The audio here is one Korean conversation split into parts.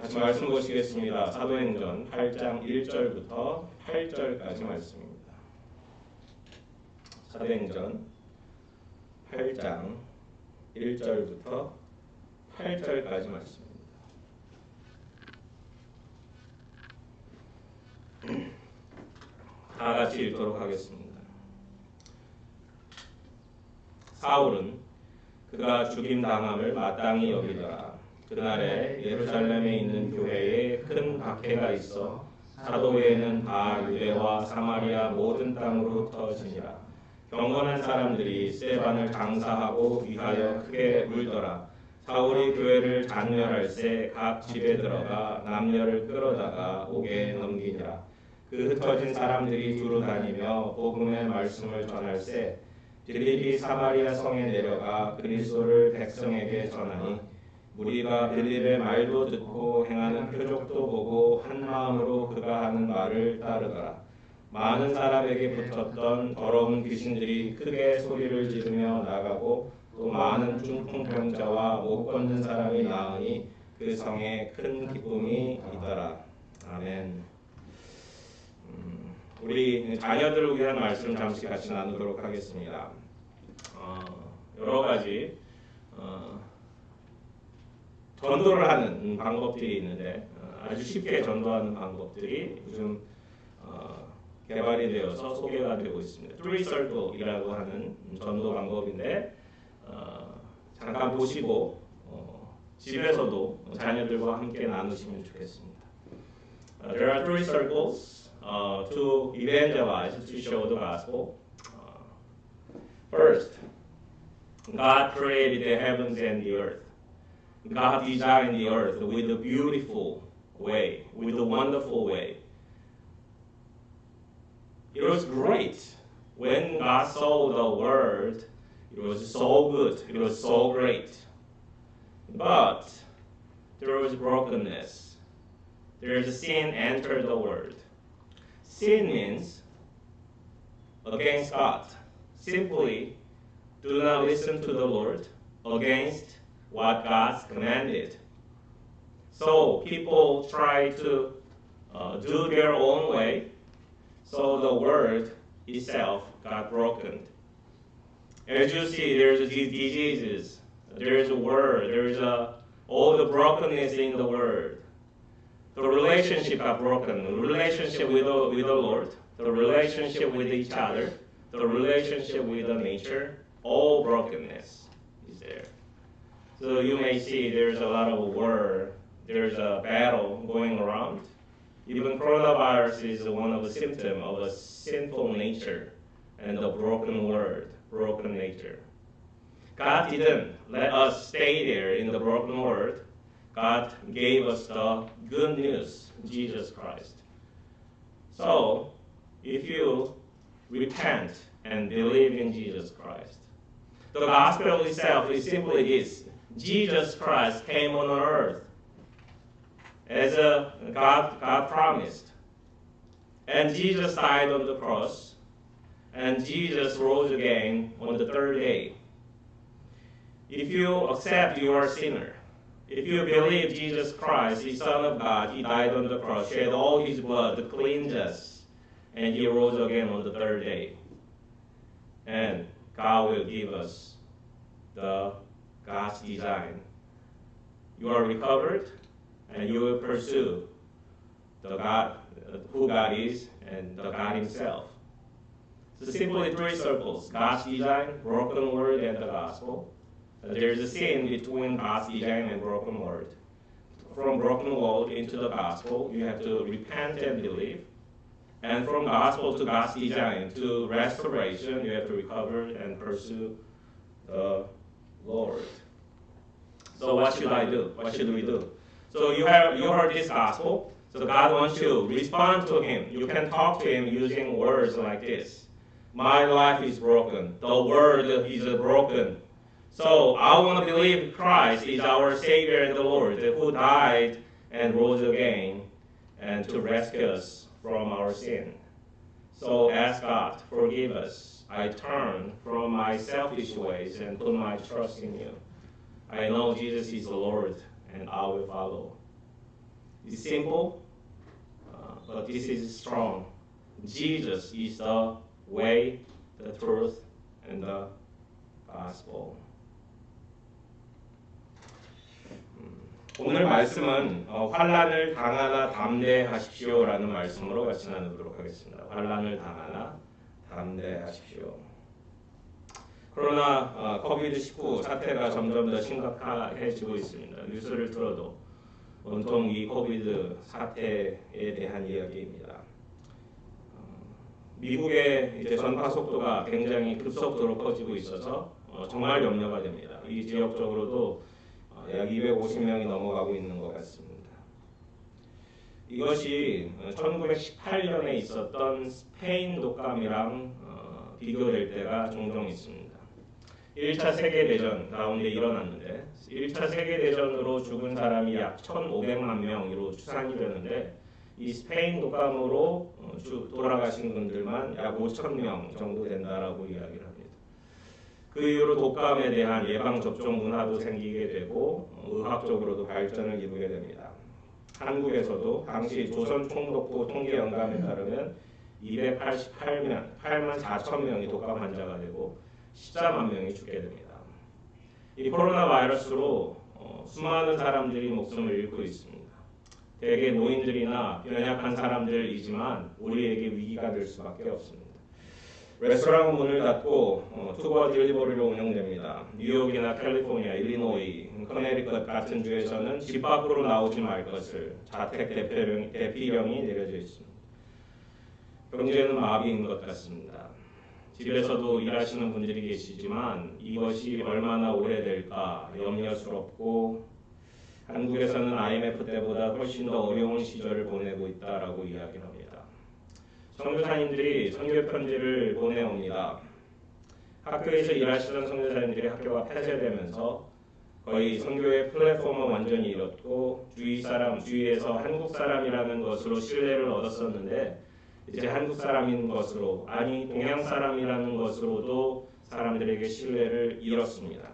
같이 말씀 보시겠습니다. 사도행전 8장 1절부터 8절까지 말씀입니다. 사도행전 8장 1절부터 8절까지 말씀입니다. 다 같이 읽도록 하겠습니다. 사울은 그가 죽임당함을 마땅히 여기더라. 그날에 예루살렘에 있는 교회에 큰 박해가 있어 사도 외에는 다 유대와 사마리아 모든 땅으로 흩어지니라. 경건한 사람들이 스데반을 장사하고 위하여 크게 울더라. 사울이 교회를 잔멸할새 각 집에 들어가 남녀를 끌어다가 옥에 넘기니라. 그 흩어진 사람들이 두루 다니며 복음의 말씀을 전할새 빌립이 사마리아 성에 내려가 그리스도를 백성에게 전하니 무리가 빌립의 말도 듣고 행하는 표적도 보고 한 마음으로 그가 하는 말을 따르더라. 많은 사람에게 붙었던 더러운 귀신들이 크게 소리를 지르며 나가고 또 많은 중풍병자와 못 걷는 사람이 나으니 그 성에 큰 기쁨이 있더라. 아멘. 우리 자녀들을 위한 말씀 잠시 같이 나누도록 하겠습니다. 여러 가지 전도를 하는 방법들이 있는데 아주 쉽게 전도하는 방법들이 요즘 개발이 되어서 소개가 되고 있습니다. Three Circle이라고 하는 전도 방법인데 잠깐 보시고 집에서도 자녀들과 함께 나누시면 좋겠습니다. There are three circles to evangelize, to show the gospel. First, God created the heavens and the earth. God designed the earth with a beautiful way, with a wonderful way. It was great. When God saw the world, it was so good, it was so great. But there was brokenness. There is sin entered the world. Sin means against God. Simply, do not listen to the Lord against what God commanded. So people try to do their own way. So the world itself got broken. As you see, there's these diseases. There's a war. There's all the brokenness in the world. The relationship got broken. The relationship with the Lord. The relationship with each other. The relationship with the nature. All brokenness is there. So you may see there's a lot of war. There's a battle going around. Even coronavirus is one of the symptoms of a sinful nature and a broken world, broken nature. God didn't let us stay there in the broken world. God gave us the good news, Jesus Christ. So, if you repent and believe in Jesus Christ, the gospel itself is simply this. Jesus Christ came on earth as God promised. And Jesus died on the cross. And Jesus rose again on the third day. If you accept you are a sinner, if you believe Jesus Christ, the Son of God, He died on the cross, shed all His blood to cleanse us, and He rose again on the third day. And God will give us God's design. You are recovered, and you will pursue the God, who God is, and the God Himself. So simply three circles: God's design, broken word, and the gospel. There's a sin between God's design and broken word. From broken word into the gospel, you have to repent and believe. And from gospel to God's design to restoration, you have to recover and pursue the Lord. So what should I do? What should we do? So you heard this gospel. So God wants you to respond to Him. You can talk to Him using words like this. My life is broken. The world is broken. So I want to believe Christ is our Savior and the Lord who died and rose again and to rescue us from our sin. So ask God, forgive us. I turn from my selfish ways and put my trust in you. I know Jesus is the Lord and I will follow. is simple, but this is strong. Jesus is the way, the truth, and the gospel. 오늘 말씀은 환난을 당하나 담대하십시오라는 말씀으로 같이 나누도록 하겠습니다. 환난을 당하나 담대하십시오. 코로나 코비드-19 사태가 점점 더 심각해지고 있습니다. 뉴스를 들어도 온통 이 코비드 사태에 대한 이야기입니다. 미국의 이제 전파 속도가 굉장히 급속도로 커지고 있어서 정말 염려가 됩니다. 이 지역적으로도 약 250명이 넘어가고 있는 것 같습니다. 이것이 1918년에 있었던 스페인 독감이랑 비교될 때가 종종 있습니다. 1차 세계대전 가운데 일어났는데 1차 세계대전으로 죽은 사람이 약 1,500만 명으로 추산이 되는데 이 스페인 독감으로 돌아가신 분들만 약 5,000명 정도 된다라고 이야기를 합니다. 그 이후로 독감에 대한 예방 접종 문화도 생기게 되고 의학적으로도 발전을 이루게 됩니다. 한국에서도 당시 조선총독부 통계연감에 따르면 288만 4천 명이 독감 환자가 되고 14만 명이 죽게 됩니다. 이 코로나 바이러스로 수많은 사람들이 목숨을 잃고 있습니다. 대개 노인들이나 연약한 사람들이지만 우리에게 위기가 될 수밖에 없습니다. 레스토랑은 문을 닫고 투어 딜리버리로 운영됩니다. 뉴욕이나 캘리포니아, 일리노이, 커네리컷 같은 주에서는 집 밖으로 나오지 말 것을 자택 대피령이 내려져 있습니다. 경제는 마비인 것 같습니다. 집에서도 일하시는 분들이 계시지만 이것이 얼마나 오래될까 염려스럽고 한국에서는 IMF 때보다 훨씬 더 어려운 시절을 보내고 있다라고 이야기를 합니다. 선교사님들이 선교 편지를 보내옵니다. 학교에서 일하시던 선교사님들이 학교가 폐쇄되면서 거의 선교의 플랫폼은 완전히 잃었고 주위에서 한국 사람이라는 것으로 신뢰를 얻었었는데 이제 한국 사람인 것으로 아니 동양 사람이라는 것으로도 사람들에게 신뢰를 잃었습니다.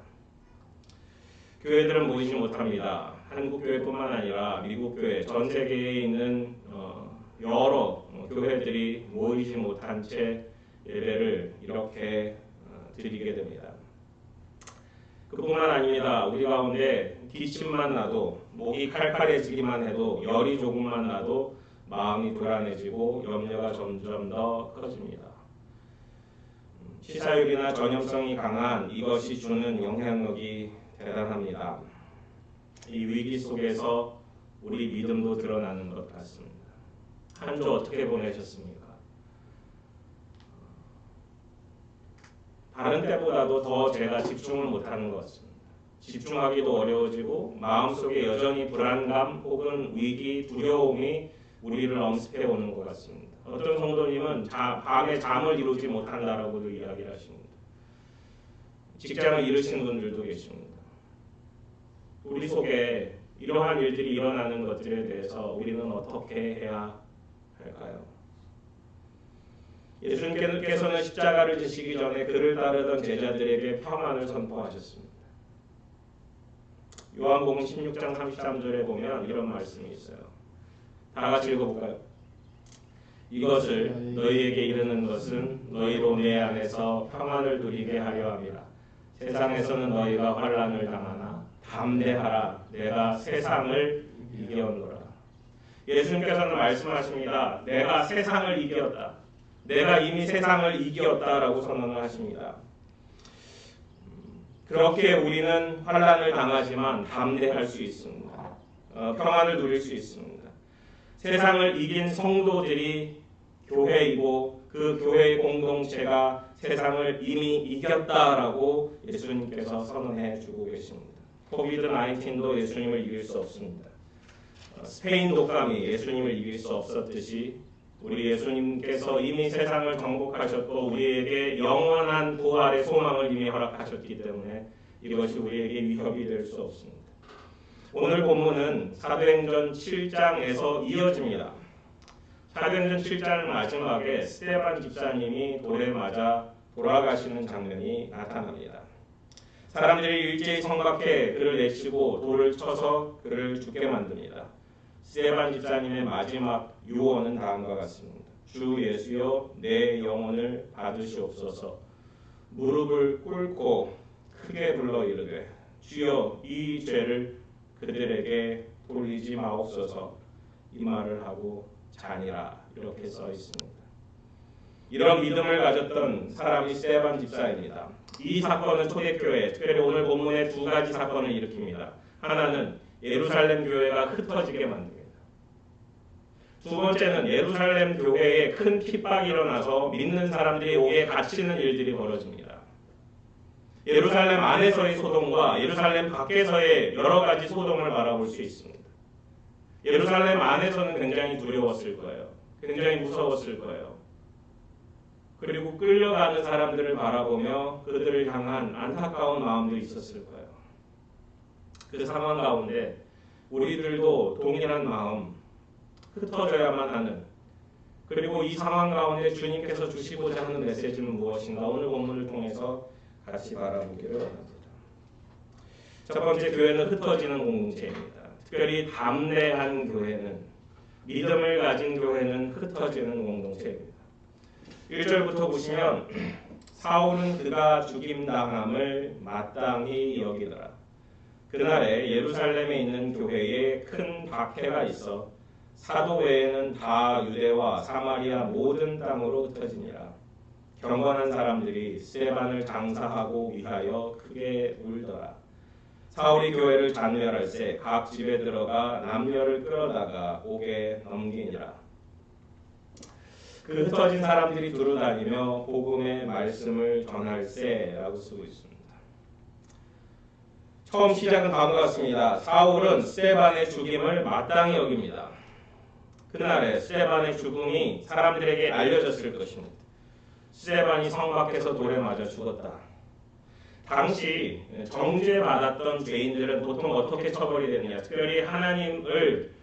교회들은 모이지 못합니다. 한국 교회뿐만 아니라 미국 교회, 전 세계에 있는 여러 교회들이 모이지 못한 채 예배를 이렇게 드리게 됩니다. 그뿐만 아닙니다. 우리 가운데 기침만 나도 목이 칼칼해지기만 해도 열이 조금만 나도 마음이 불안해지고 염려가 점점 더 커집니다. 시사율이나 전염성이 강한 이것이 주는 영향력이 대단합니다. 이 위기 속에서 우리 믿음도 드러나는 것 같습니다. 한 주 어떻게 보내셨습니까? 다른 때보다도 더 제가 집중을 못하는 것 같습니다. 집중하기도 어려워지고 마음속에 여전히 불안감 혹은 위기, 두려움이 우리를 엄습해 오는 것 같습니다. 어떤 성도님은 밤에 잠을 이루지 못한다라고도 이야기를 하십니다. 직장을 잃으신 분들도 계십니다. 우리 속에 이러한 일들이 일어나는 것들에 대해서 우리는 어떻게 해야 할까요? 예수님께서는 십자가를 지시기 전에 그를 따르던 제자들에게 평안을 선포하셨습니다. 요한복음 16장 33절에 보면 이런 말씀이 있어요. 다 같이 읽어볼까요? 이것을 너희에게 이르는 것은 너희로 내 안에서 평안을 누리게 하려 함이라. 세상에서는 너희가 환난을 당하나 담대하라. 내가 세상을 이겼노라. 예수님께서는 말씀하십니다. 내가 세상을 이겼다. 내가 이미 세상을 이겼다라고 선언을 하십니다. 그렇게 우리는 환난을 당하지만 담대할 수 있습니다. 평안을 누릴 수 있습니다. 세상을 이긴 성도들이 교회이고 그 교회의 공동체가 세상을 이미 이겼다라고 예수님께서 선언해 주고 계십니다. 코비드-19도 예수님을 이길 수 없습니다. 스페인 독감이 예수님을 이길 수 없었듯이 우리 예수님께서 이미 세상을 정복하셨고 우리에게 영원한 부활의 소망을 이미 허락하셨기 때문에 이것이 우리에게 위협이 될 수 없습니다. 오늘 본문은 사도행전 7장에서 이어집니다. 사도행전 7장 마지막에 스데반 집사님이 돌에 맞아 돌아가시는 장면이 나타납니다. 사람들이 일제히 성박해 그를 내치고 돌을 쳐서 그를 죽게 만듭니다. 스테반 집사님의 마지막 유언은 다음과 같습니다. 주 예수여 내 영혼을 받으시옵소서. 무릎을 꿇고 크게 불러 이르되 주여 이 죄를 그들에게 돌리지 마옵소서. 이 말을 하고 자니라. 이렇게 써 있습니다. 이런 믿음을 가졌던 사람이 스테반 집사입니다. 이 사건은 초대교회, 특별히 오늘 본문의 두 가지 사건을 일으킵니다. 하나는 예루살렘 교회가 흩어지게 만듭니다. 두 번째는 예루살렘 교회에 큰 핍박이 일어나서 믿는 사람들이 옥에 갇히는 일들이 벌어집니다. 예루살렘 안에서의 소동과 예루살렘 밖에서의 여러 가지 소동을 바라볼 수 있습니다. 예루살렘 안에서는 굉장히 두려웠을 거예요. 굉장히 무서웠을 거예요. 그리고 끌려가는 사람들을 바라보며 그들을 향한 안타까운 마음도 있었을 거예요. 그 상황 가운데 우리들도 동일한 마음, 흩어져야만 하는, 그리고 이 상황 가운데 주님께서 주시고자 하는 메시지는 무엇인가 오늘 본문을 통해서 같이 바라보기를 원합니다. 첫 번째, 교회는 흩어지는 공동체입니다. 특별히 담대한 교회는, 믿음을 가진 교회는 흩어지는 공동체입니다. 1절부터 보시면 사울은 그가 죽임당함을 마땅히 여기더라. 그날에 예루살렘에 있는 교회에 큰 박해가 있어 사도 외에는 다 유대와 사마리아 모든 땅으로 흩어지니라. 경건한 사람들이 스테반을 장사하고 위하여 크게 울더라. 사울이 교회를 잔멸할세 각 집에 들어가 남녀를 끌어다가 옥에 넘기니라. 그 흩어진 사람들이 두루다니며 복음의 말씀을 전할세라고 쓰고 있습니다. 처음 시작은 다음과 같습니다. 사울은 스테반의 죽임을 마땅히 여깁니다. 그날에 스테반의 죽음이 사람들에게 알려졌을 것입니다. 스테반이 성 밖에서 돌에 맞아 죽었다. 당시 정죄받았던 죄인들은 보통 어떻게 처벌이 되느냐? 특별히 하나님을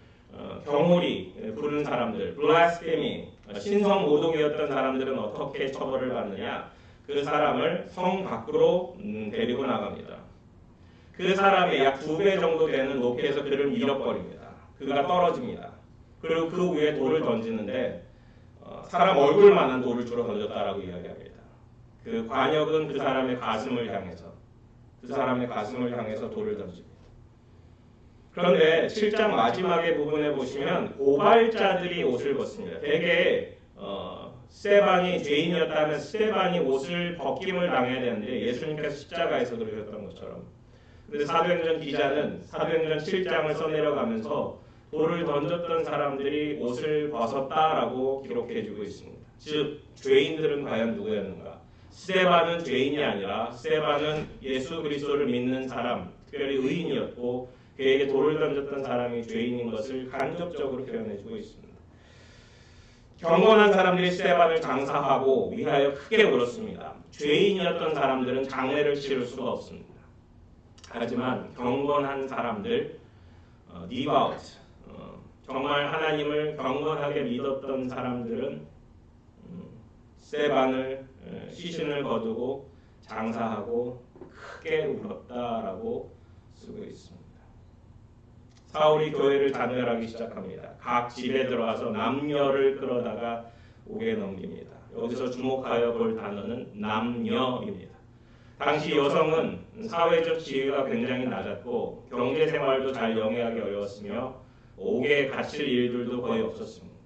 경홀히 부른 사람들, 블라스페미, 신성 모독이었던 사람들은 어떻게 처벌을 받느냐? 그 사람을 성 밖으로 데리고 나갑니다. 그 사람의 약 2배 정도 되는 높이에서 그를 밀어버립니다. 그가 떨어집니다. 그리고 그 위에 돌을 던지는데 사람 얼굴만한 돌을 주로 던졌다라고 이야기합니다. 그 관역은 그 사람의 가슴을 향해서 돌을 던집니다. 그런데 7장 마지막의 부분에 보시면 고발자들이 옷을 벗습니다. 대개 스테반이 죄인이었다면 스테반이 옷을 벗김을 당해야 되는데 예수님께서 십자가에서 그러셨던 것처럼. 그런데 사도행전 기자는 사도행전 7장을 써내려가면서 돌을 던졌던 사람들이 옷을 벗었다라고 기록해주고 있습니다. 즉 죄인들은 과연 누구였는가? 스테반은 죄인이 아니라 스테반은 예수 그리스도를 믿는 사람, 특별히 의인이었고 그에게 돌을 던졌던 사람이 죄인인 것을 간접적으로 표현해주고 있습니다. 경건한 사람들이 스테반을 장사하고 위하여 크게 울었습니다. 죄인이었던 사람들은 장례를 치를 수가 없습니다. 하지만 경건한 사람들, 디바우트, 정말 하나님을 경건하게 믿었던 사람들은 스테반을 시신을 거두고 장사하고 크게 울었다라고 쓰고 있습니다. 사울이 교회를 잔멸하기 시작합니다. 각 집에 들어가서 남녀를 끌어다가 옥에 넘깁니다. 여기서 주목하여 볼 단어는 남녀입니다. 당시 여성은 사회적 지위가 굉장히 낮았고 경제생활도 잘 영위하기 어려웠으며 옥에 갇힐 일들도 거의 없었습니다.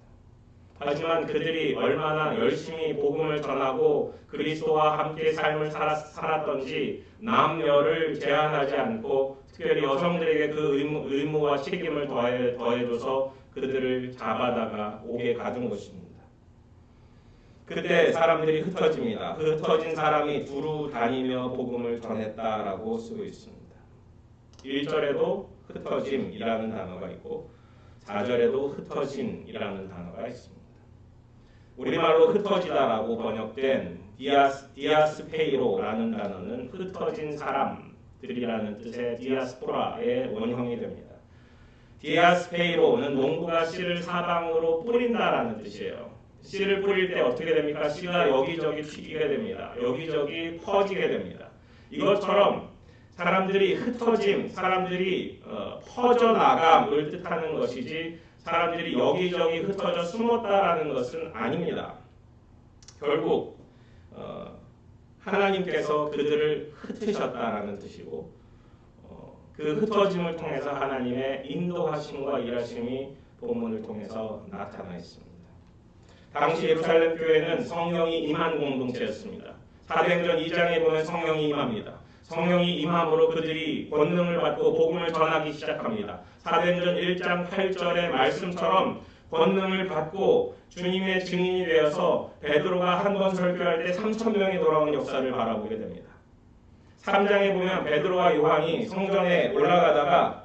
하지만 그들이 얼마나 열심히 복음을 전하고 그리스도와 함께 삶을 살았던지 남녀를 제한하지 않고 특별히 여성들에게 그 의무와 책임을 더해줘서 그들을 잡아다가 옥에 가둔 것입니다. 그때 사람들이 흩어집니다. 그 흩어진 사람이 두루 다니며 복음을 전했다라고 쓰고 있습니다. 1절에도 흩어짐이라는 단어가 있고 4절에도 흩어짐이라는 단어가 있습니다. 우리말로 흩어지다라고 번역된 디아스페이로라는 단어는 흩어진 사람들이라는 뜻의 디아스포라의 원형이 됩니다. 디아스페이로는 농부가 씨를 사방으로 뿌린다라는 뜻이에요. 씨를 뿌릴 때 어떻게 됩니까? 씨가 여기저기 튀기게 됩니다. 여기저기 퍼지게 됩니다. 이것처럼 사람들이 흩어짐, 사람들이 퍼져나감을 뜻하는 것이지 사람들이 여기저기 흩어져 숨었다라는 것은 아닙니다. 결국 하나님께서 그들을 흩으셨다라는 뜻이고 그 흩어짐을 통해서 하나님의 인도하심과 일하심이 본문을 통해서 나타나 있습니다. 당시 예루살렘 교회는 성령이 임한 공동체였습니다. 사도행전 2장에 보면 성령이 임합니다. 성령이 임함으로 그들이 권능을 받고 복음을 전하기 시작합니다. 사도행전 1장 8절의 말씀처럼 권능을 받고 주님의 증인이 되어서 베드로가 한 번 설교할 때 3,000명이 돌아오는 역사를 바라보게 됩니다. 3장에 보면 베드로와 요한이 성전에 올라가다가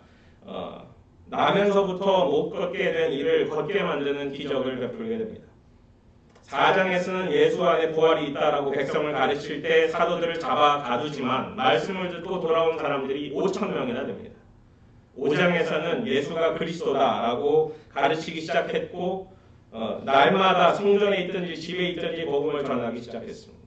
나면서부터 못 걷게 된 이를 걷게 만드는 기적을 베풀게 됩니다. 4장에서는 예수 안에 부활이 있다라고 백성을 가르칠 때 사도들을 잡아 가두지만 말씀을 듣고 돌아온 사람들이 5,000명이나 됩니다. 5장에서는 예수가 그리스도다라고 가르치기 시작했고 날마다 성전에 있든지 집에 있든지 복음을 전하기 시작했습니다.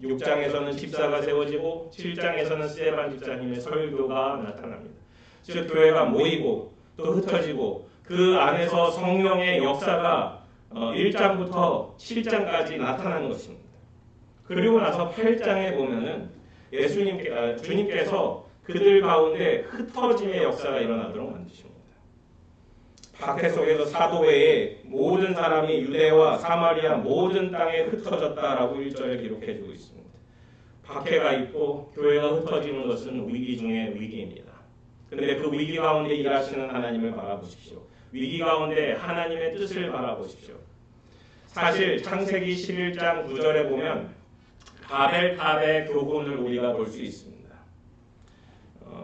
6장에서는 집사가 세워지고 7장에서는 스데반 집사님의 설교가 나타납니다. 즉 교회가 모이고 또 흩어지고 그 안에서 성령의 역사가 1장부터 7장까지 나타나는 것입니다. 그리고 나서 8장에 보면은 주님께서 그들 가운데 흩어짐의 역사가 일어나도록 만드십니다. 박해 속에서 사도 외에 모든 사람이 유대와 사마리아 모든 땅에 흩어졌다라고 1절에 기록해주고 있습니다. 박해가 있고 교회가 흩어지는 것은 위기 중에 위기입니다. 그런데 그 위기 가운데 일하시는 하나님을 바라보십시오. 위기 가운데 하나님의 뜻을 바라보십시오. 사실 창세기 11장 9절에 보면 바벨탑의 교훈을 우리가 볼 수 있습니다.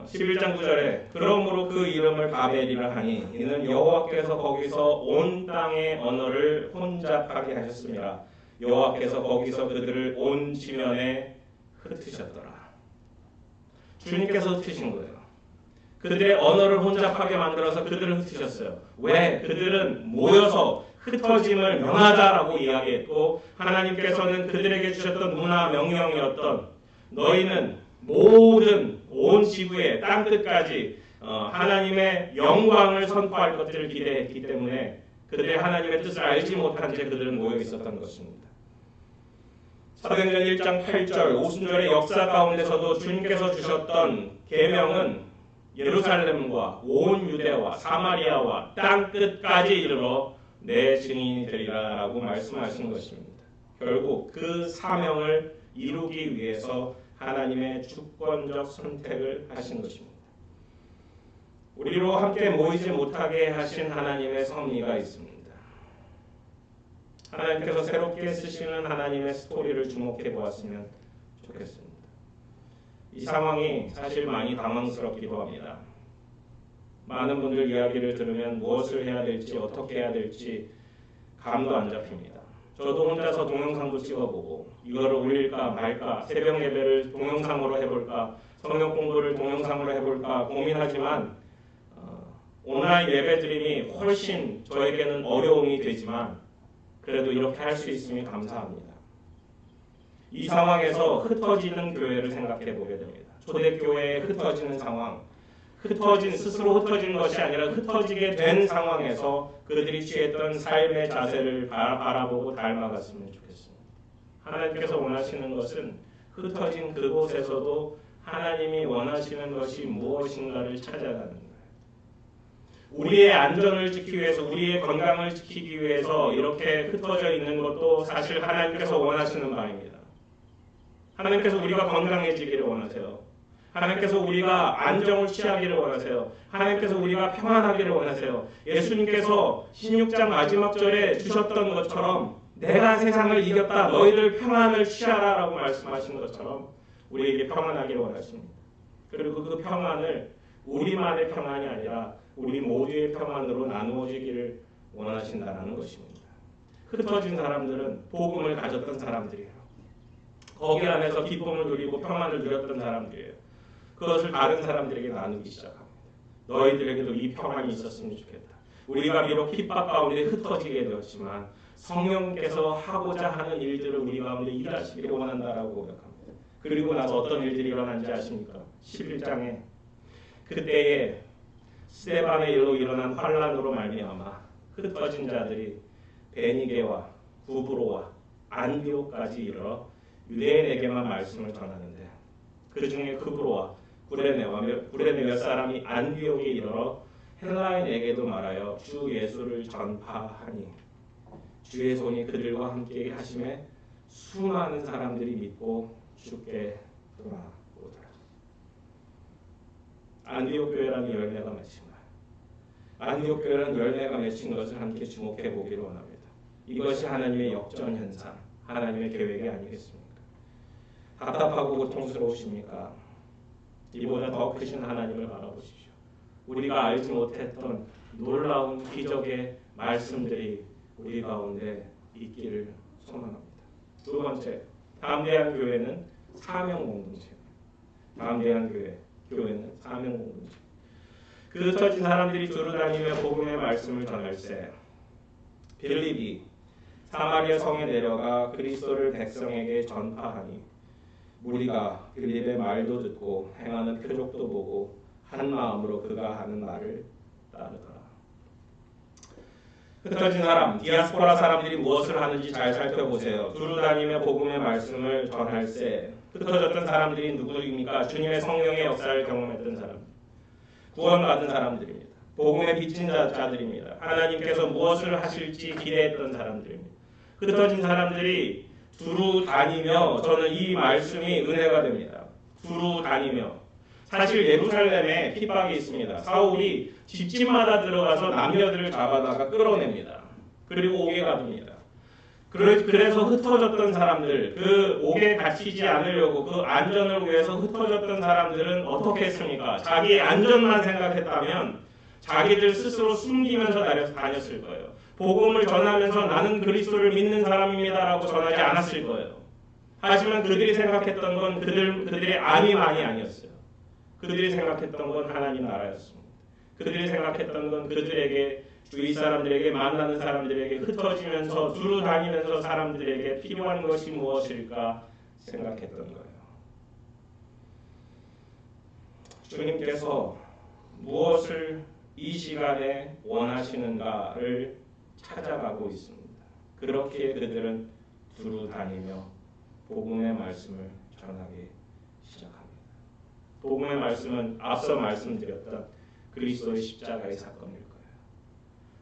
11장 9절에 그러므로 그 이름을 바벨이라 하니 이는 여호와께서 거기서 온 땅의 언어를 혼잡하게 하셨습니다. 여호와께서 거기서 그들을 온 지면에 흩으셨더라. 주님께서 흩으신 거예요. 그들의 언어를 혼잡하게 만들어서 그들을 흩으셨어요. 왜? 그들은 모여서 흩어짐을 명하자라고 이야기했고 하나님께서는 그들에게 주셨던 문화 명령이었던 너희는 모든 온 지구의 땅끝까지 하나님의 영광을 선포할 것들을 기대했기 때문에 그들의 하나님의 뜻을 알지 못한 채 그들은 모여 있었던 것입니다. 사도행전 1장 8절 오순절의 역사 가운데서도 주님께서 주셨던 계명은 예루살렘과 온 유대와 사마리아와 땅끝까지 이르러 내 증인이 되리라 라고 말씀하신 것입니다. 결국 그 사명을 이루기 위해서 하나님의 주권적 선택을 하신 것입니다. 우리로 함께 모이지 못하게 하신 하나님의 섭리가 있습니다. 하나님께서 새롭게 쓰시는 하나님의 스토리를 주목해 보았으면 좋겠습니다. 이 상황이 사실 많이 당황스럽기도 합니다. 많은 분들 이야기를 들으면 무엇을 해야 될지 어떻게 해야 될지 감도 안 잡힙니다. 저도 혼자서 동영상도 찍어보고 이거를 올릴까 말까 새벽 예배를 동영상으로 해볼까 성경 공부를 동영상으로 해볼까 고민하지만 온라인 예배 드림이 훨씬 저에게는 어려움이 되지만 그래도 이렇게 할 수 있음이 감사합니다. 이 상황에서 흩어지는 교회를 생각해 보게 됩니다. 초대교회에 흩어지는 상황, 스스로 흩어지는 것이 아니라 흩어지게 된 상황에서 그들이 취했던 삶의 자세를 바라보고 닮아갔으면 좋겠습니다. 하나님께서 원하시는 것은 흩어진 그곳에서도 하나님이 원하시는 것이 무엇인가를 찾아가는 거예요. 우리의 안전을 지키기 위해서, 우리의 건강을 지키기 위해서 이렇게 흩어져 있는 것도 사실 하나님께서 원하시는 바입니다. 하나님께서 우리가 건강해지기를 원하세요. 하나님께서 우리가 안정을 취하기를 원하세요. 하나님께서 우리가 평안하기를 원하세요. 예수님께서 16장 마지막 절에 주셨던 것처럼 내가 세상을 이겼다 너희들 평안을 취하라 라고 말씀하신 것처럼 우리에게 평안하기를 원하십니다. 그리고 그 평안을 우리만의 평안이 아니라 우리 모두의 평안으로 나누어지기를 원하신다는 것입니다. 흩어진 사람들은 복음을 가졌던 사람들이에요. 거기 안에서 기쁨을 누리고 평안을 누렸던 사람들이에요. 그것을 다른 사람들에게 나누기 시작합니다. 너희들에게도 이 평안이 있었으면 좋겠다. 우리가 비록 핍박 가운데 흩어지게 되었지만 성령께서 하고자 하는 일들을 우리 가운데 일하시기를 원한다라고 고백합니다. 그리고 나서 어떤 일들이 일어난지 아십니까? 11장에 그때에 스데반의 일로 일어난 환란으로 말미암아 흩어진 자들이 베니게와 구브로와 안디옥까지 이르러 유대인에게만 말씀을 전하는데 그 중에 구브로와 구레네 몇 사람이 안디옥에 이르러 헬라인에게도 말하여 주 예수를 전파하니 주의 손이 그들과 함께 하심에 수많은 사람들이 믿고 주께 돌아오더라. 안디옥 교회라는 열매가 맺힌 것. 안디옥 교회라는 열매가 맺힌 것을 함께 주목해 보기를 원합니다. 이것이 하나님의 역전 현상, 하나님의 계획이 아니겠습니까? 답답하고 고통스러우십니까? 이보다 더 크신 하나님을 바라보십시오. 우리가 알지 못했던 놀라운 기적의 말씀들이 우리 가운데 있기를 소망합니다. 두 번째, 담대한 교회는 사명 공동체입니다. 담대한 교회는 사명 공동체. 그 흩어진 사람들이 두루 다니며 복음의 말씀을 전할 때 빌립이 사마리아 성에 내려가 그리스도를 백성에게 전파하니 무리가 빌립의 말도 듣고 행하는 표적도 보고 한 마음으로 그가 하는 말을 따르더라. 흩어진 사람, 디아스포라 사람들이 무엇을 하는지 잘 살펴보세요. 두루 다니며 복음의 말씀을 전할 때 흩어졌던 사람들이 누구입니까? 주님의 성령의 역사를 경험했던 사람, 구원받은 사람들입니다. 복음에 비친 자들입니다. 하나님께서 무엇을 하실지 기대했던 사람들입니다. 흩어진 사람들이 두루 다니며 저는 이 말씀이 은혜가 됩니다. 두루 다니며 사실 예루살렘에 핍박이 있습니다. 사울이 집집마다 들어가서 남녀들을 잡아다가 끌어냅니다. 그리고 옥에 가둡니다. 그래서 흩어졌던 사람들, 그 옥에 갇히지 않으려고 그 안전을 위해서 흩어졌던 사람들은 어떻게 했습니까? 자기의 안전만 생각했다면 자기들 스스로 숨기면서 다녔을 거예요. 복음을 전하면서 나는 그리스도를 믿는 사람입니다라고 전하지 않았을 거예요. 하지만 그들이 생각했던 건 그들의 안위만이 아니었어요. 그들이 생각했던 건 하나님 나라였습니다. 그들이 생각했던 건 그들에게 주위 사람들에게 만나는 사람들에게 흩어지면서 두루 다니면서 사람들에게 필요한 것이 무엇일까 생각했던 거예요. 주님께서 무엇을 이 시간에 원하시는가를 찾아가고 있습니다. 그렇게 그들은 두루 다니며 복음의 말씀을 전하기 시작합니다. 복음의 말씀은 앞서 말씀드렸던 그리스도의 십자가의 사건일 거예요.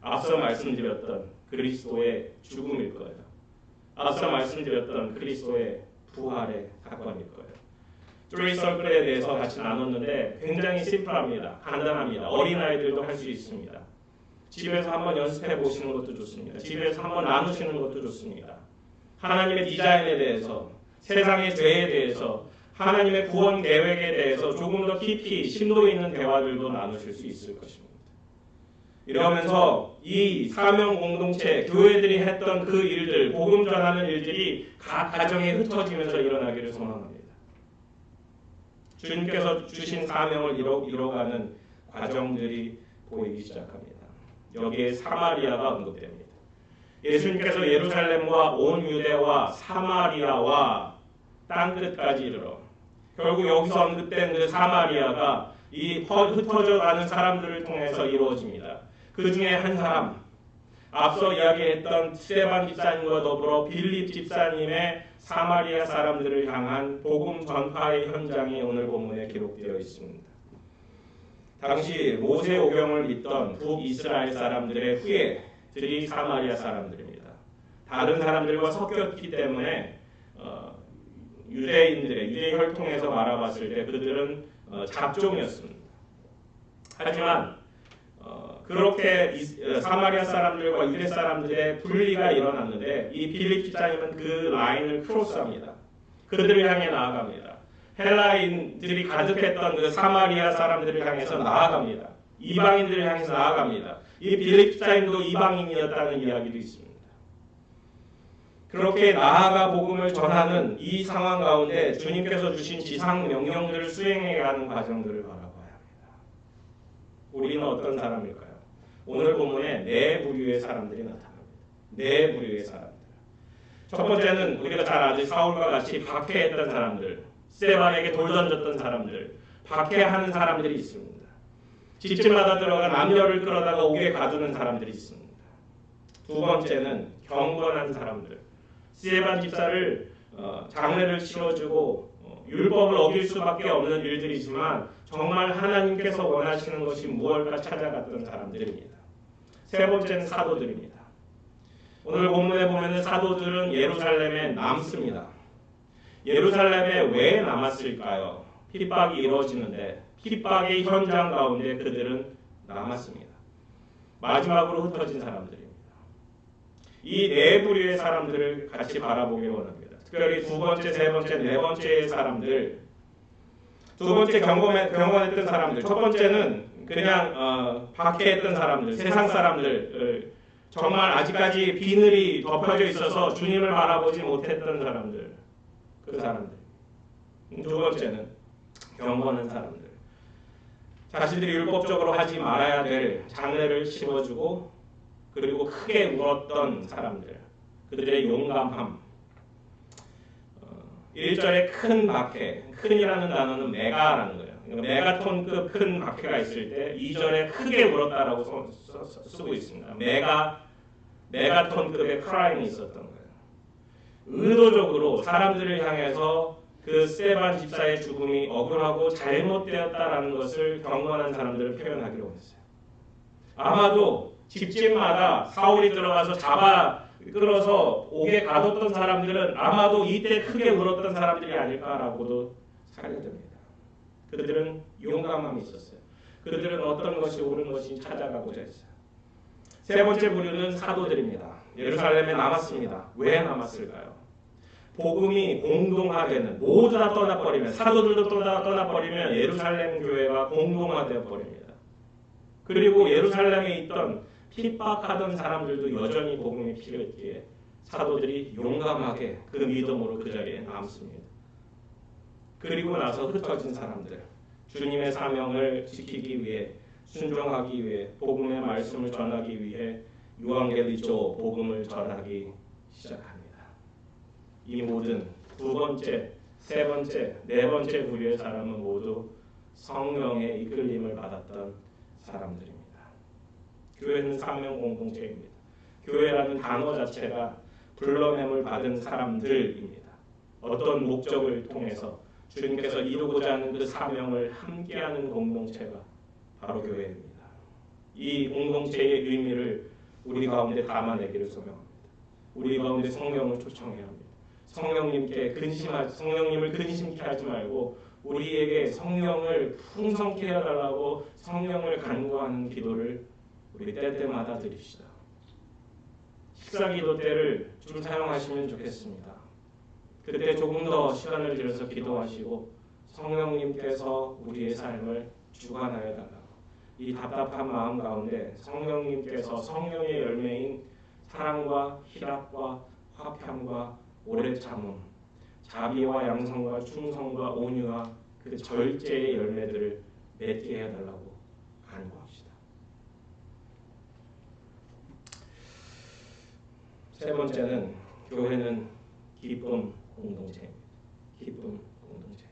앞서 말씀드렸던 그리스도의 죽음일 거예요. 앞서 말씀드렸던 그리스도의 부활의 사건일 거예요. 트리서클에 대해서 같이 나눴는데 굉장히 심플합니다. 간단합니다. 어린아이들도 할 수 있습니다. 집에서 한번 연습해 보시는 것도 좋습니다. 집에서 한번 나누시는 것도 좋습니다. 하나님의 디자인에 대해서, 세상의 죄에 대해서, 하나님의 구원 계획에 대해서 조금 더 깊이 심도 있는 대화들도 나누실 수 있을 것입니다. 이러면서 이 사명 공동체, 교회들이 했던 그 일들, 복음 전하는 일들이 각 가정에 흩어지면서 일어나기를 소망합니다. 주님께서 주신 사명을 이뤄가는 과정들이 보이기 시작합니다. 여기에 사마리아가 언급됩니다. 예수님께서 예루살렘과 온 유대와 사마리아와 땅끝까지 이르러 결국 여기서 언급된 그 사마리아가 이 흩어져 가는 사람들을 통해서 이루어집니다. 그 중에 한 사람, 앞서 이야기했던 스데반 집사님과 더불어 빌립 집사님의 사마리아 사람들을 향한 복음 전파의 현장이 오늘 본문에 기록되어 있습니다. 당시 모세 오경을 믿던 북이스라엘 사람들의 후예들이 사마리아 사람들입니다. 다른 사람들과 섞였기 때문에 유대 혈통에서 바라봤을 때 그들은 잡종이었습니다. 하지만 그렇게 사마리아 사람들과 유대 사람들의 분리가 일어났는데 이 빌립 집사님은 그 라인을 크로스합니다. 그들을 향해 나아갑니다. 헬라인들이 가득했던 그 사마리아 사람들을 향해서 나아갑니다. 이방인들을 향해서 나아갑니다. 이 빌립 집사님도 이방인이었다는 이야기도 있습니다. 그렇게 나아가 복음을 전하는 이 상황 가운데 주님께서 주신 지상 명령들을 수행해가는 과정들을 바라봐야 합니다. 우리는 어떤 사람일까요? 오늘 본문에 네 부류의 사람들이 나타납니다. 네 부류의 사람들. 첫 번째는 우리가 잘 아는 사울과 같이 박해했던 사람들, 스데반에게 돌 던졌던 사람들, 박해하는 사람들이 있습니다. 집집마다 들어가 남녀를 끌어다가 옥에 가두는 사람들이 있습니다. 두 번째는 경건한 사람들. 스데반 집사를 장례를 치러주고 율법을 어길 수밖에 없는 일들이지만 정말 하나님께서 원하시는 것이 무엇일까 찾아갔던 사람들입니다. 세 번째는 사도들입니다. 오늘 본문에 보면 사도들은 예루살렘에 남습니다. 예루살렘에 왜 남았을까요? 핍박이 이루어지는데 핍박의 현장 가운데 그들은 남았습니다. 마지막으로 흩어진 사람들입니다. 이 네 부류의 사람들을 같이 바라보기 원합니다. 특별히 두 번째, 세 번째, 네 번째의 사람들. 두 번째 경건했던 사람들. 첫 번째는 그냥 박해했던 사람들, 세상 사람들, 정말 아직까지 비늘이 덮여져 있어서 주님을 바라보지 못했던 사람들, 그 사람들. 두 번째는 경건한 사람들. 자신들이 율법적으로 하지 말아야 될 장례를 치러주고 그리고 크게 울었던 사람들. 그들의 용감함. 1절에 큰 박해, 큰이라는 단어는 메가라는 거예요. 메가톤급 큰 박해가 있을 때 2절에 크게 울었다라고 쓰고 있습니다. 메가톤급의 크라임이 있었던 거예요. 의도적으로 사람들을 향해서 그 스데반 집사의 죽음이 억울하고 잘못되었다라는 것을 경건한 사람들을 표현하기로 했어요. 아마도 집집마다 사울이 들어가서 잡아 끌어서 옥에 가뒀던 사람들은 아마도 이때 크게 울었던 사람들이 아닐까라고도 사료됩니다. 그들은 용감함이 있었어요. 그들은 어떤 것이 옳은 것인지 찾아가고자 했어요. 세 번째 부류는 사도들입니다. 예루살렘에 남았습니다. 왜 남았을까요? 복음이 공동화되는, 모두 다 떠나버리면, 사도들도 떠나버리면 예루살렘 교회가 공동화되어 버립니다. 그리고 예루살렘에 있던 핍박하던 사람들도 여전히 복음이 필요했기에 사도들이 용감하게 그 믿음으로 그 자리에 남습니다. 그리고 나서 흩어진 사람들, 주님의 사명을 지키기 위해, 순종하기 위해, 복음의 말씀을 전하기 위해 유앙겔리조 복음을 전하기 시작합니다. 이 모든 두 번째, 세 번째, 네 번째 부류의 사람은 모두 성령의 이끌림을 받았던 사람들입니다. 교회는 사명 공동체입니다. 교회라는 단어 자체가 불러냄을 받은 사람들입니다. 어떤 목적을 통해서 주님께서 이루고자 하는 그 사명을 함께하는 공동체가 바로 교회입니다. 이 공동체의 의미를 우리 가운데 담아내기를 소명합니다. 우리 가운데 성령을 초청해야 합니다. 성령님을 근심케 하지 말고 우리에게 성령을 풍성케 해달라고 성령을 간구하는 기도를 우리 때때마다 드립시다. 식사기도 때를 좀 사용하시면 좋겠습니다. 그때 조금 더 시간을 들여서 기도하시고 성령님께서 우리의 삶을 주관하여 달라고, 이 답답한 마음 가운데 성령님께서 성령의 열매인 사랑과 희락과 화평과 오래 참음, 자비와 양성과 충성과 온유와 그 절제의 열매들을 맺게 해달라고 간구합시다. 세 번째는 교회는 기쁨 공동체입니다. 기쁨 공동체.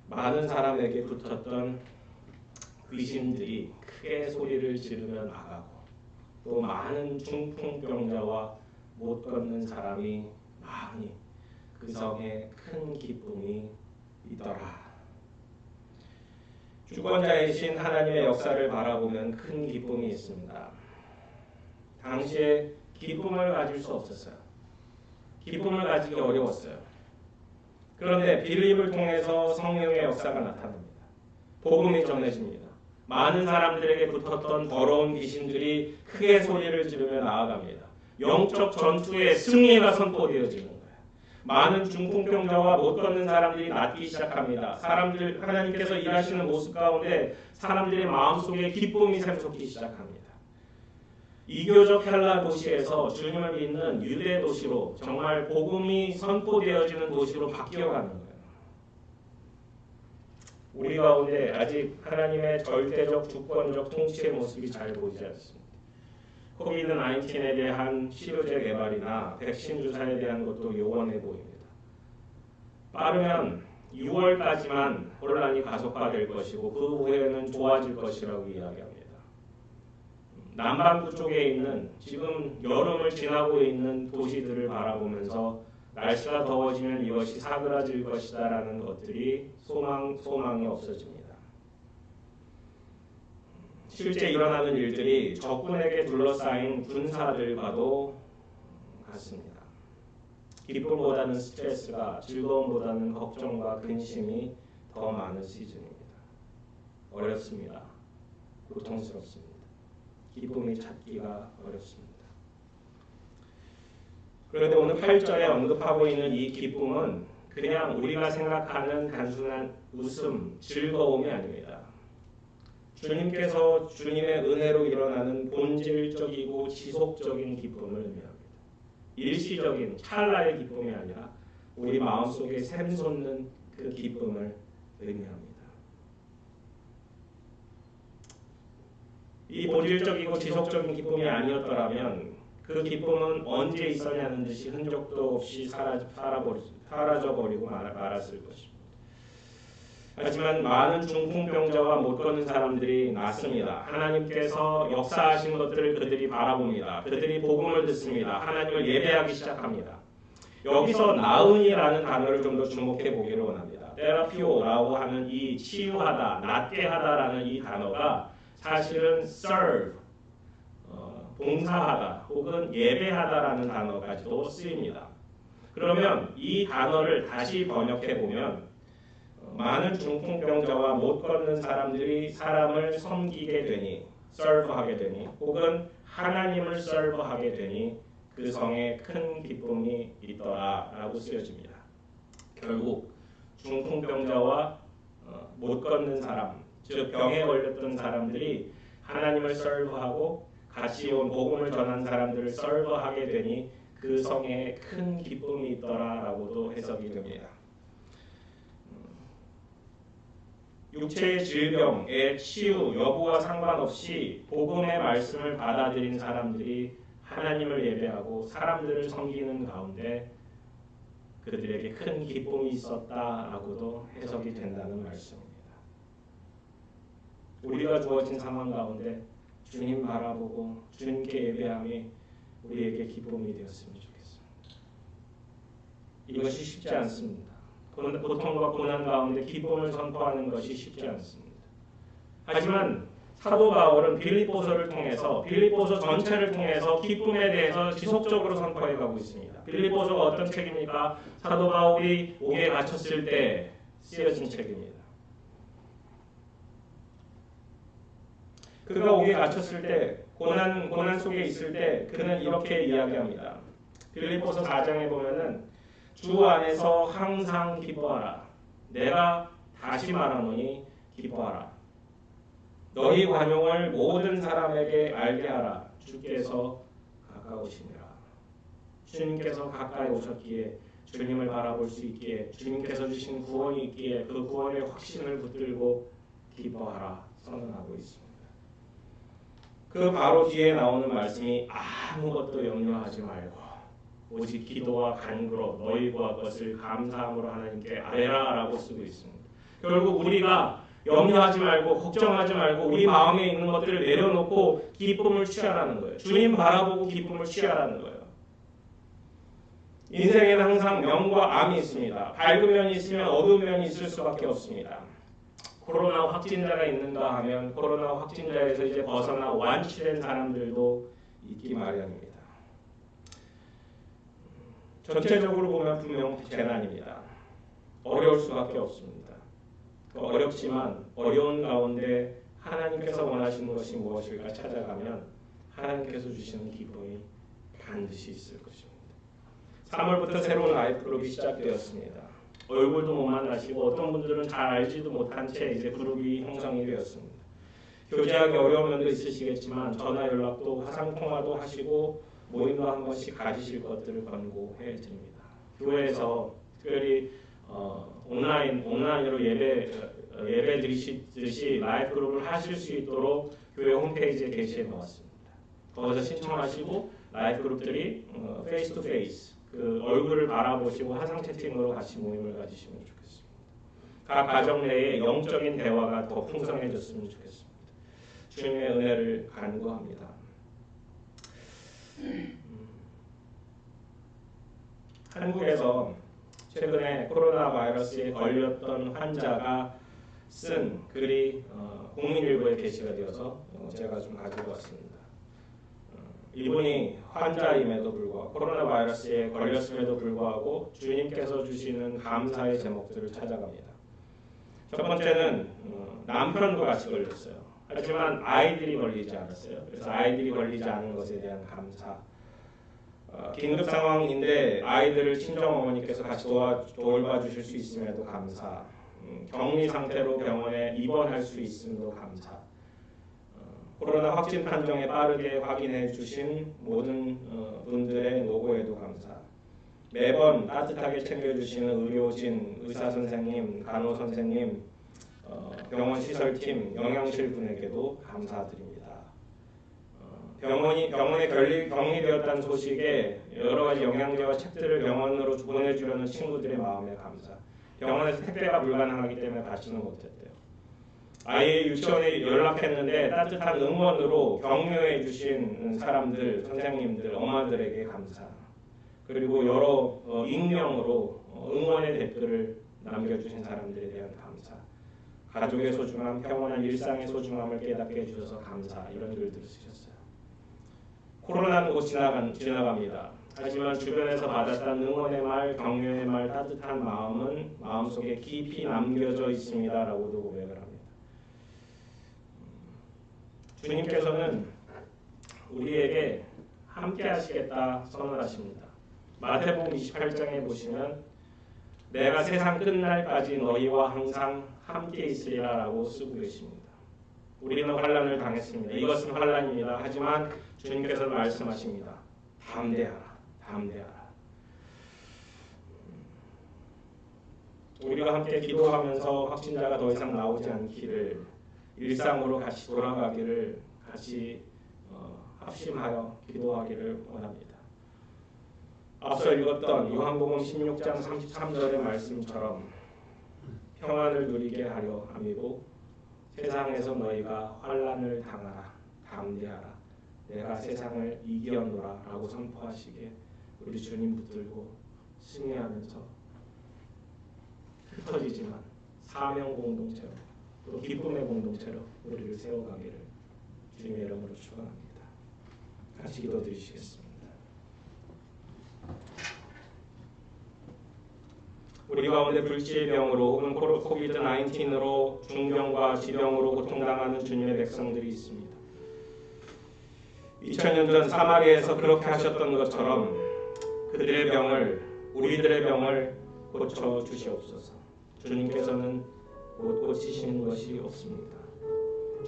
많은 사람에게 붙었던 귀신들이 크게 소리를 지르며 나가고 또 많은 중풍병자와 못 걷는 사람이 많이 그 성에 큰 기쁨이 있더라. 주권자이신 하나님의 역사를 바라보면 큰 기쁨이 있습니다. 당시에 기쁨을 가질 수 없었어요. 기쁨을 가지기 어려웠어요. 그런데 빌립을 통해서 성령의 역사가 나타납니다. 복음이 전해집니다. 많은 사람들에게 붙었던 더러운 귀신들이 크게 소리를 지르며 나아갑니다. 영적 전투의 승리가 선포되어지는 거예요. 많은 중풍병자와 못 걷는 사람들이 낫기 시작합니다. 하나님께서 일하시는 모습 가운데 사람들의 마음속에 기쁨이 샘솟기 시작합니다. 이교적 헬라 도시에서 주님을 믿는 유대 도시로, 정말 복음이 선포되어지는 도시로 바뀌어가는 거예요. 우리 가운데 아직 하나님의 절대적 주권적 통치의 모습이 잘 보이지 않습니다. 코비드-19에 대한 치료제 개발이나 백신 주사에 대한 것도 요원해 보입니다. 빠르면 6월까지만 혼란이 가속화될 것이고 그 후에는 좋아질 것이라고 이야기합니다. 남반구 쪽에 있는 지금 여름을 지나고 있는 도시들을 바라보면서 날씨가 더워지면 이것이 사그라질 것이다라는 것들이 소망이 없어집니다. 실제 일어나는 일들이 적군에게 둘러싸인 군사들과도 같습니다. 기쁨보다는 스트레스가, 즐거움보다는 걱정과 근심이 더 많은 시즌입니다. 어렵습니다. 고통스럽습니다. 기쁨이 찾기가 어렵습니다. 그런데 오늘 8절에 언급하고 있는 이 기쁨은 그냥 우리가 생각하는 단순한 웃음, 즐거움이 아닙니다. 주님께서 주님의 은혜로 일어나는 본질적이고 지속적인 기쁨을 의미합니다. 일시적인 찰나의 기쁨이 아니라 우리 마음속에 샘솟는 그 기쁨을 의미합니다. 이 본질적이고 지속적인 기쁨이 아니었더라면 그 기쁨은 언제 있었냐는 듯이 흔적도 없이 사라져버리고 말았을 것입니다. 하지만 많은 중풍병자와 못 걷는 사람들이 났습니다. 하나님께서 역사하신 것들을 그들이 바라봅니다. 그들이 복음을 듣습니다. 하나님을 예배하기 시작합니다. 여기서 나은이라는 단어를 좀 더 주목해 보기를 원합니다. 테라피오라고 하는 이 치유하다, 낫게 하다라는 이 단어가 사실은 serve, 봉사하다 혹은 예배하다라는 단어까지도 쓰입니다. 그러면 이 단어를 다시 번역해 보면 많은 중풍병자와 못 걷는 사람들이 사람을 섬기게 되니, serve하게 되니, 혹은 하나님을 serve하게 되니 그 성에 큰 기쁨이 있더라라고 쓰여집니다. 결국 중풍병자와 못 걷는 사람, 즉 병에 걸렸던 사람들이 하나님을 serve하고 같이 온 복음을 전한 사람들을 serve하게 되니 그 성에 큰 기쁨이 있더라라고도 해석이 됩니다. 육체의 질병의 치유 여부와 상관없이 복음의 말씀을 받아들인 사람들이 하나님을 예배하고 사람들을 섬기는 가운데 그들에게 큰 기쁨이 있었다라고도 해석이 된다는 말씀입니다. 우리가 주어진 상황 가운데 주님 바라보고 주님께 예배함이 우리에게 기쁨이 되었으면 좋겠습니다. 이것이 쉽지 않습니다. 고통과 고난 가운데 기쁨을 선포하는 것이 쉽지 않습니다. 하지만 사도 바울은 빌립보서를 통해서 빌립보서 전체를 통해서 기쁨에 대해서 지속적으로 선포해 가고 있습니다. 빌립보서가 어떤 책입니까? 사도 바울이 옥에 갇혔을 때 쓰여진 책입니다. 그가 옥에 갇혔을 때 고난 속에 있을 때 그는 이렇게 이야기합니다. 빌립보서 4장에 보면은 주 안에서 항상 기뻐하라. 내가 다시 말하노니 기뻐하라. 너희 관용을 모든 사람에게 알게 하라. 주께서 가까우시니라. 주님께서 가까이 오셨기에 주님을 바라볼 수 있기에 주님께서 주신 구원이 있기에 그 구원의 확신을 붙들고 기뻐하라 선언하고 있습니다. 그 바로 뒤에 나오는 말씀이 아무것도 염려하지 말고 오직 기도와 간구로 너희 구할 것을 감사함으로 하나님께 아뢰라라고 쓰고 있습니다. 결국 우리가 염려하지 말고 걱정하지 말고 우리 마음에 있는 것들을 내려놓고 기쁨을 취하라는 거예요. 주님 바라보고 기쁨을 취하라는 거예요. 인생에는 항상 명과 암이 있습니다. 밝은 면이 있으면 어두운 면이 있을 수밖에 없습니다. 코로나 확진자가 있는가 하면 코로나 확진자에서 이제 벗어나 완치된 사람들도 있기 마련입니다. 전체적으로 보면 분명 재난입니다. 어려울 수밖에 없습니다. 어렵지만 어려운 가운데 하나님께서 원하시는 것이 무엇일까 찾아가면 하나님께서 주시는 기쁨이 반드시 있을 것입니다. 3월부터 새로운 라이프 그룹이 시작되었습니다. 얼굴도 못 만나시고 어떤 분들은 잘 알지도 못한 채 이제 그룹이 형성이 되었습니다. 교제하기 어려운 면도 있으시겠지만 전화 연락도 화상 통화도 하시고 모임도 한 번씩 가지실 것들을 권고해 드립니다. 교회에서 특별히 온라인으로 예배 드리시듯이 라이브 그룹을 하실 수 있도록 교회 홈페이지에 게시해 놓았습니다. 거기서 신청하시고 라이브 그룹들이 페이스 투 페이스 그 얼굴을 바라보시고 화상 채팅으로 같이 모임을 가지시면 좋겠습니다. 각 가정 내에 영적인 대화가 더 풍성해졌으면 좋겠습니다. 주님의 은혜를 간구합니다. 한국에서 최근에 코로나 바이러스에 걸렸던 환자가 쓴 글이 국민일보에 게시가 되어서 제가 좀 가지고 왔습니다. 이분이 환자임에도 불구하고 코로나 바이러스에 걸렸음에도 불구하고 주님께서 주시는 감사의 제목들을 찾아갑니다. 첫 번째는 남편도 같이 걸렸어요. 하지만 아이들이 걸리지 않았어요. 그래서 아이들이 걸리지 않은 것에 대한 감사. 긴급 상황인데 아이들을 친정 어머니께서 같이 돌봐 주실 수 있음에도 감사. 격리 상태로 병원에 입원할 수 있음도 감사. 코로나 확진 판정에 빠르게 확인해 주신 모든 분들의 노고에도 감사. 매번 따뜻하게 챙겨주시는 의료진, 의사 선생님, 간호 선생님, 병원 시설팀, 영양실 분에게도 감사드립니다. 병원에 격리되었다는 소식에 여러 가지 영양제와 책들을 병원으로 보내주려는 친구들의 마음에 감사. 병원에서 택배가 불가능하기 때문에 받지는 못했대요. 아이 유치원에 연락했는데 따뜻한 응원으로 격려해 주신 사람들, 선생님들, 엄마들에게 감사. 그리고 여러 익명으로 응원의 댓글을 남겨주신 사람들에 대한 감사. 가족의 소중함, 평온한 일상의 소중함을 깨닫게 해주셔서 감사. 이런 글들을 쓰셨어요. 코로나는 곧 지나갑니다. 하지만 주변에서 받았던 응원의 말, 격려의 말, 따뜻한 마음은 마음속에 깊이 남겨져 있습니다라고도 고백을 합니다. 주님께서는 우리에게 함께 하시겠다 선언하십니다. 마태복음 28장에 보시면 내가 세상 끝날까지 너희와 항상 함께 있으리라 라고 쓰고 계십니다. 우리는 환난을 당했습니다. 이것은 환난입니다. 하지만 주님께서 말씀하십니다. 담대하라. 담대하라. 우리가 함께 기도하면서 확진자가 더 이상 나오지 않기를, 일상으로 같이 돌아가기를 같이 합심하여 기도하기를 원합니다. 앞서 읽었던 요한복음 16장 33절의 말씀처럼 평안을 누리게 하려 함이고 세상에서 너희가 환난을 당하라. 담대하라. 내가 세상을 이기었노라 라고 선포하시기에 우리 주님 붙들고 승리하면서 흩어지지만 사명 공동체로 또 기쁨의 공동체로 우리를 세워가기를 주님의 이름으로 축원합니다. 같이 기도드리시겠습니다. 우리 가운데 불치의 병으로 혹은 코비드-19으로 중병과 지병으로 고통당하는 주님의 백성들이 있습니다. 2000년 전 사마리아에서 그렇게 하셨던 것처럼 그들의 병을, 우리들의 병을 고쳐 주시옵소서. 주님께서는 못 고치시는 것이 없습니다.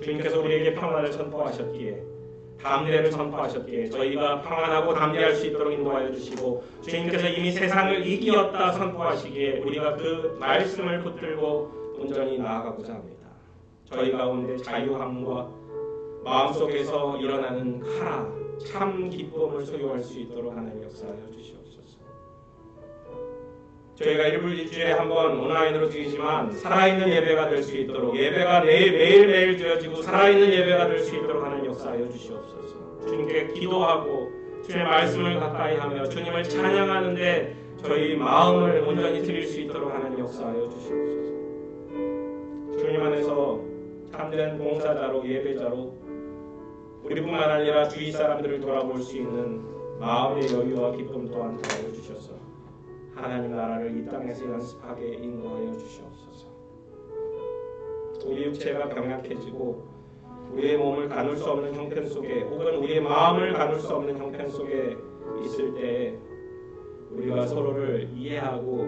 주님께서 우리에게 평안을 선포하셨기에, 담대를 선포하셨기에 저희가 평안하고 담대할 수 있도록 인도하여 주시고, 주님께서 이미 세상을 이기었다 선포하시기에 우리가 그 말씀을 붙들고 온전히 나아가고자 합니다. 저희 가운데 자유함과 마음속에서 일어나는 카라, 참 기쁨을 소유할 수 있도록 하나님 역사하여 주시옵소서. 저희가 1주일에 한번 온라인으로 드리지만 살아있는 예배가 될 수 있도록, 예배가 매일매일 드려지고 살아있는 예배가 될 수 있도록 하는 역사하여 주시옵소서. 주님께 기도하고 주님의 말씀을 가까이 하며 주님을 찬양하는데 저희 마음을 온전히 드릴 수 있도록 하는 역사하여 주시옵소서. 주님 안에서 참된 봉사자로, 예배자로 우리뿐만 아니라 주위 사람들을 돌아볼 수 있는 마음의 여유와 기쁨 또한 더하여 주셔서 하나님 나라를 이 땅에서 연습하게 인도하여 주시옵소서. 우리 육체가 병약해지고 우리의 몸을 가눌 수 없는 형편 속에, 혹은 우리의 마음을 가눌 수 없는 형편 속에 있을 때 우리가 서로를 이해하고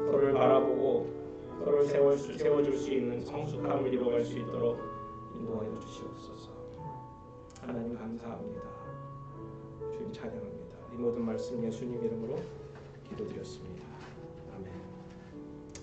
서로를 바라보고 서로를 세워줄 수 있는 성숙함을 이루어갈 수 있도록 인도하여 주시옵소서. 하나님 감사합니다. 주님 찬양합니다. 이 모든 말씀 예수님 이름으로 기도드렸습니다.